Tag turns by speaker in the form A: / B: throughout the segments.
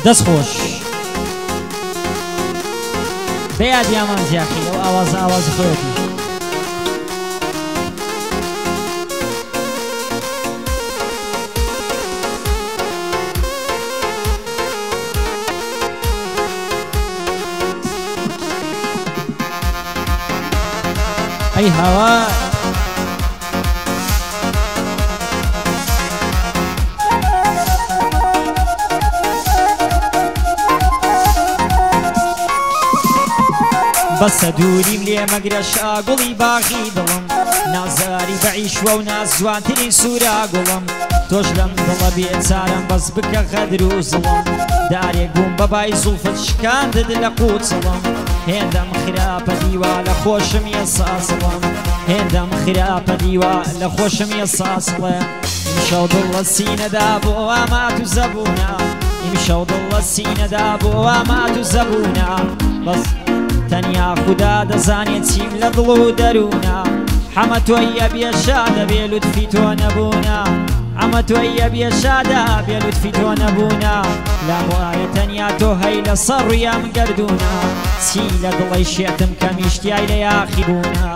A: دەست خۆش بەیاد یامان زیاخی ئەو ئاوازی خۆیەتی ئەی هەوا بەسە دووریم لێ مەگرە شاگوڵی باغی دڵم نازاری بەعیشوە و نازوانترین سوورا گوڵم تۆش لەم دڵە بێچارەم بەس بکە غەدر و زڵم دارێک بووم بەبای زوڵفت شکاندت لە قوچڵم هێندەم خراپە دیوا لە خۆشم یە ساسڵم هێندەم خراپە دیوا لە خۆشم یە ساسڵێ ئیمشەو دڵ لە سینەدا بۆ ئامات و زەبوونە ئیمشەو دڵ لە سینەدا بۆ ئامات و زەبوونە بەس تەنیا خودا دەزانێت چیم لە دڵ و دەروونە حەمە تۆیە بێشادە بێ لوتفی تۆ نەبوونە ئەمە تۆیە بێشادە بێ لوتفی تۆ نەبوونە لام وایە تەنیا تۆ هەی لە سەر ڕوویام گەردوونە چی لە دڵی شێتم کە میشتیای لە یاخی بوونە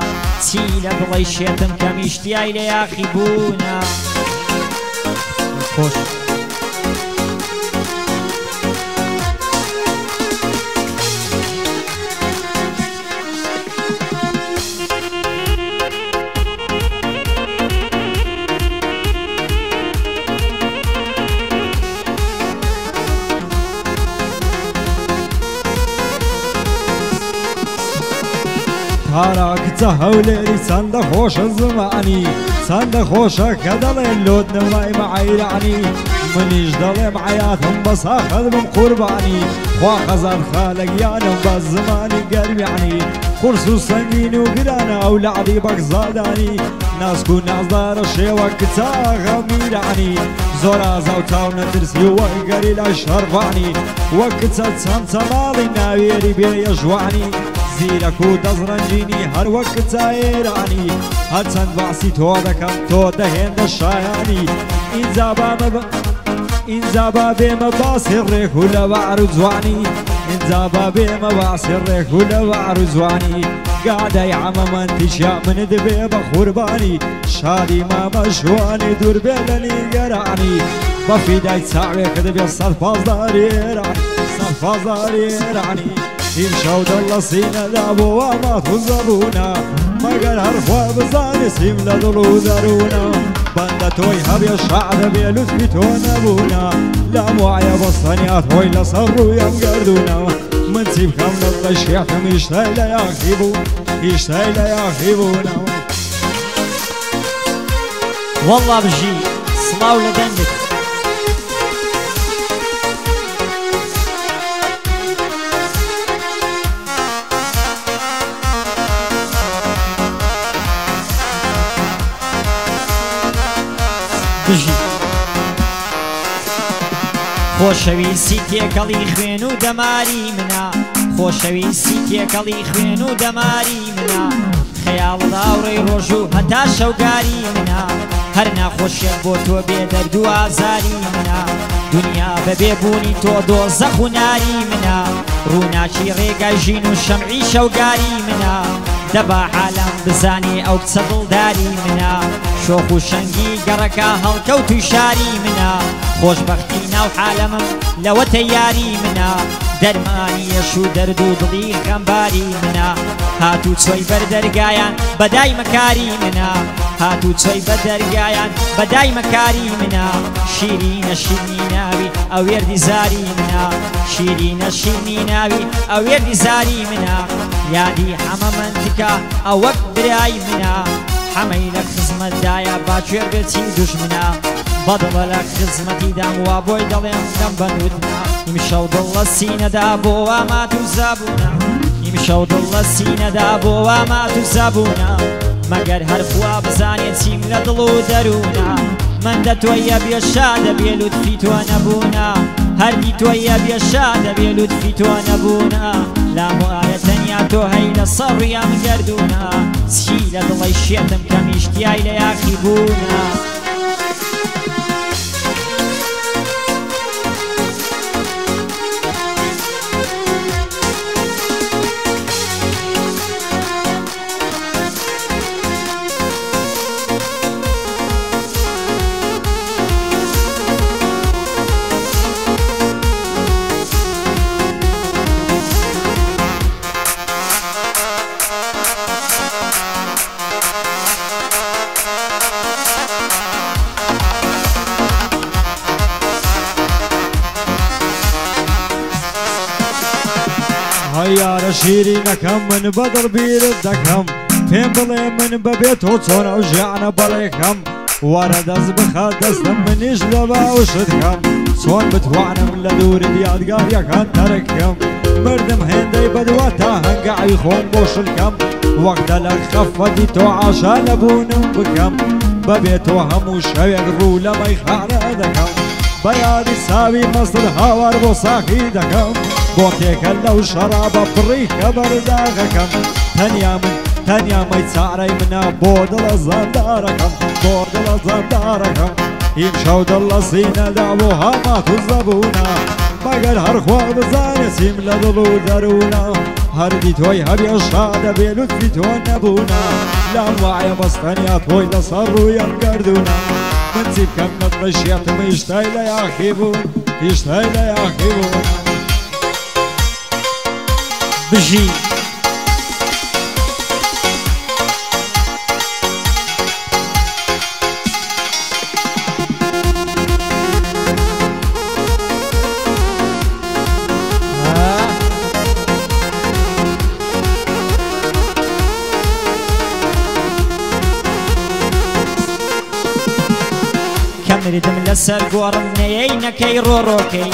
A: چی لە دڵی شێتم کە میشتیای لە یاخی بوونە خۆش
B: هارا کچە هەولێری چەندە خۆشە زمانی چەندە خۆشە کە دەڵێن لۆت نەمای مەعەیرانی منیش دەڵێم حەیاتم بە ساخەت بم قوربانی خوا خەزان خالەگیانم بە زمانی گەرمیانی قورس و سەنگین و گرانە ئەو لەعبی بەگزادانی نازک و نازدارە شێوە کچە غەمیرانی زۆر ئازا و چاو نەترسی وەرگەری لە شەربانی وەک کچە چەند چەماڵی ناوێری بێیە ژوانی زیرەک و دەزڕەنجینی هەر وەک کچە ئێرانی هەرچەند باسی تۆ دەکەم تۆ دەهێندە شایانی ئینجا با بێمە باسی ڕێک و لە وەعر و جوانی ئینجا با بێمە باسی ڕێک و لە وەعر و جوانی گادای عەمە منتیشیا منت بێ بە قوربانی شادی مامە شوانی دوور بێ لە نیگەرانی بە فیدای چاوێکت بێ سەد پازداری ئێرانی سەد پازداری ئێرانی ئیمشەو دڵ لە سینەدا بۆ ئامات و زەبوونە مەگەر هەرخوا بزانێ سیم لە دڵ و دەروونە بەندە تۆی هەبێ شەعرە بێ لوتفی تۆ نەبوونە لام وایە بەستەنیا تۆی لەسەر ڕوویەم گەردوونە من چی بکەم لە دڵی شێخم ئیشتای لە یاخی بوو ئیشتای لە یاخی بوونە
A: وەڵڵا بژی سڵاو لە دەنگت خۆشەویستی تێکەڵی خوێن و دەماری منە خۆشەویستی تێکەڵی خوێن و دەماری منە خەیاڵت ئاوڕێی ڕۆژ و هەتا شەوگاری منە هەر ناخۆشیێک بۆ تۆ بێ دەرد و ئازاری منە دنیا بەبێبوونی تۆ دۆزەخ و ناری منە ڕووناکی ڕێگای ژین و شەمعی شەوگاری منە دەبا حالم بزانێ ئەو کچە دڵداری منە شۆخ و شەنگی گەڕەکە هەڵکەوت و شاری منە خۆشبەختی ناو حالەمم لەوە تەیاری منە دەرمانی یەش و دەرد و دڵی غەمباری منە هاتوو چۆی بەردەرگایان بەدای مەکاری منە هاتوو چۆی بەدەرگایان بەدای مەکاری منە شیرینە شیرنی ناوی ئەو وێردی زاری منە شیرینە شیرنی ناوی ئەو وێردی زاری منە یادی حەمە منتیکە ئەو وەک برای منە حەمەی لە خزمەتدایە باکوێر بێتی دوژمنە بەدڵە لە خزمەتیدام وا بۆی دەڵێم دەم بەنوودنا ئیمشەو دڵ لە سینەدا بۆ ئامات و زەبوونە ئیمشەو دڵ لە سینەدا بۆ ئامات و زەبوونە مەگەر هەرخوا بزانێت چیم لە دڵ و دەروونە مندە تۆیە بێشادە بێ لوتفی تۆ نەبوونە هەردی تۆیە بێشادە بێ لوتفی تۆ نەبوونە لام وایە تەنیا تۆ هەی لە سەر ڕوویام گەردوونە چی لە دڵی شێتم کە میشتیای لە یاخی بوونە
B: یارە شیرینەکەم من بەدڵ بیرت دەکەم پێم بڵێ من بەبێت تۆ چۆنە و ژیانە بەڵێکەم وەرە دەست بخات دەستم منیش لە باوشت کەم چۆن بتوانم لە دوورت یادگاریەکان تەرکەم مردم هێندەی بەدووە تا هەنگاوی خۆم بۆ شلکەم وەختە لە خەفەتی تۆ عاشا لەبوونم بکەم بەبێت تۆ هەموو شەوێک ڕوو لە مەیخانە دەکەم بە یادی ساوی مەستر هاوار بۆ ساقی دەکەم بۆ تێکە لەو شەرابە پڕی کە بەرداغەکەم تەنیا مەی چارەی منە بۆ دڵە زەندارەکەم بۆ دڵە زەندارەکەم هیچ شەو دڵ لە سینەدا بۆ هەمات و زەبوونە مەگەر هەرخوا بزانێ چیم لە دڵ و دەروونە هەردی تۆی هەبێ شادە بێ لوتفی تۆ نەبوونە لام وایە بەستەنیا تۆی لەسەر ڕوویەم گەردوونە من چی بکەم نەتڕەشێتم هیشتای لە یاخی بوون هیشتای لە یاخی بوون
A: بژی کەمردم لەسەر گۆڕم نەیەینەکەی ڕۆڕۆکەی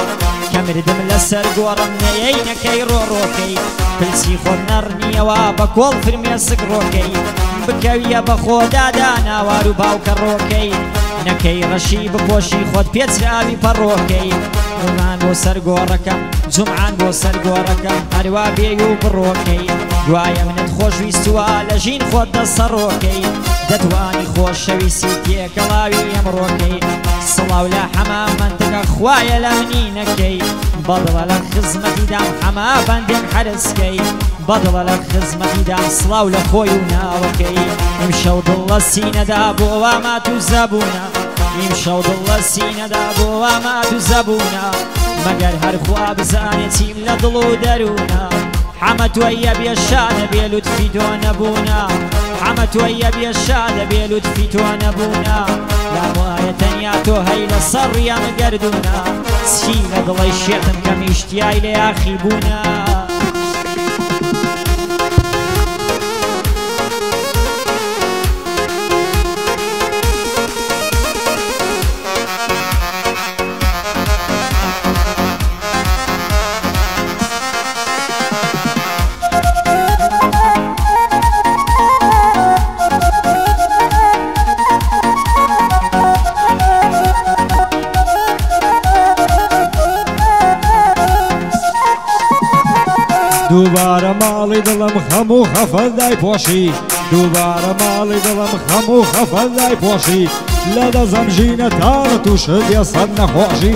A: کەمردم لەسەر گۆڕم نەیەینەکەی ڕۆڕۆکەی پلسی خۆت نەڕنیەوە بە کۆڵ فرمێسک ڕۆکەی بکەویە بە خۆدادا ناوار و باوکە ڕۆکەی نەکەی ڕەشی بپۆشی خۆت پێچراوی پەڕۆکەی ڕمان بۆ سەر گۆڕەکەم جومعان بۆ سەر گۆڕەکەم هەروە بێی و بڕۆکەی دوایە منت خۆشویستووە لە ژین خۆت دەسەڕۆکەی دەتوانی خۆشەویستی تێکەڵاوی ئەمڕۆکەی سڵاو لە حەمام منتەکە خوایە لە منی نەکەی بەدڵە لە خزمەتیدام حەما بەندێک حەرسکەی بەدڵە لە خزمەتیدام سڵاو لە خۆی و ناوەکەی ئیمشەو دڵ لە سینەدا بۆ وامات و زەبوونە ئیمشەو دڵ لە سینەدا بۆ وامات و زەبوونە مەگەر هەرخوا بزانێ چیم لە دڵ و دەروونە حەمە توەیە بێ شادە بێ لوتفی تۆ نەبوونە حەمە توەیە بێ شادە بێ لوتفی تۆ نەبوونە لام وایە تەنیا تۆ هەی لە سەڕ ڕیامە گەردوونە چی لە دڵی شێتم کە میشتیای لە یاخی بوونە
B: دووبارە ماڵی دڵم هەموو خەفەت دای پۆشی دووبارە ماڵی دڵم هەموو خەفەت دای پۆشی لە دەزەم ژینە تاڕت و شدێ سەد نەخۆشی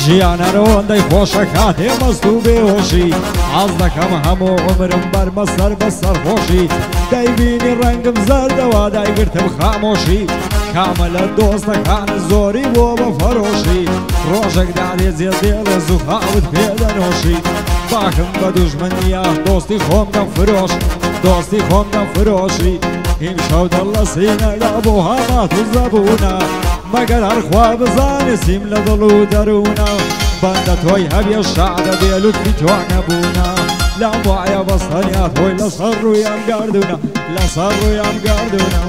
B: ژیانە ڕۆندەی خۆشە کاتێ مەست و بێهۆشی حەز دەکەم هەموو عومرم بەرمە سەر بە سەرخۆشی دەیبینی ڕەنگم زەردەوە دایگرتم خامۆشی کامە لە دۆستەکان زۆری بۆ بە فەرۆشی ڕۆژێک دادێ جێدێڵە زوو خاوت پێدەنۆشی باکم بە دوژمنیە دۆستی خۆم دەم فرۆش دۆستی خۆم دەم فرۆشی ئیمشەو دڵ لە سینەدا بۆ هەمات و زەبوونە مەگەر هەرخوا بزانێ چیم لە دڵ و دەروونە بەندە تۆی هەبێ شادە بێ لوتفی تۆ نەبوونە لام وایە بەستەنیا تۆی لەسەر ڕوویان گاردوونە لەسەر ڕوویان گاردوونە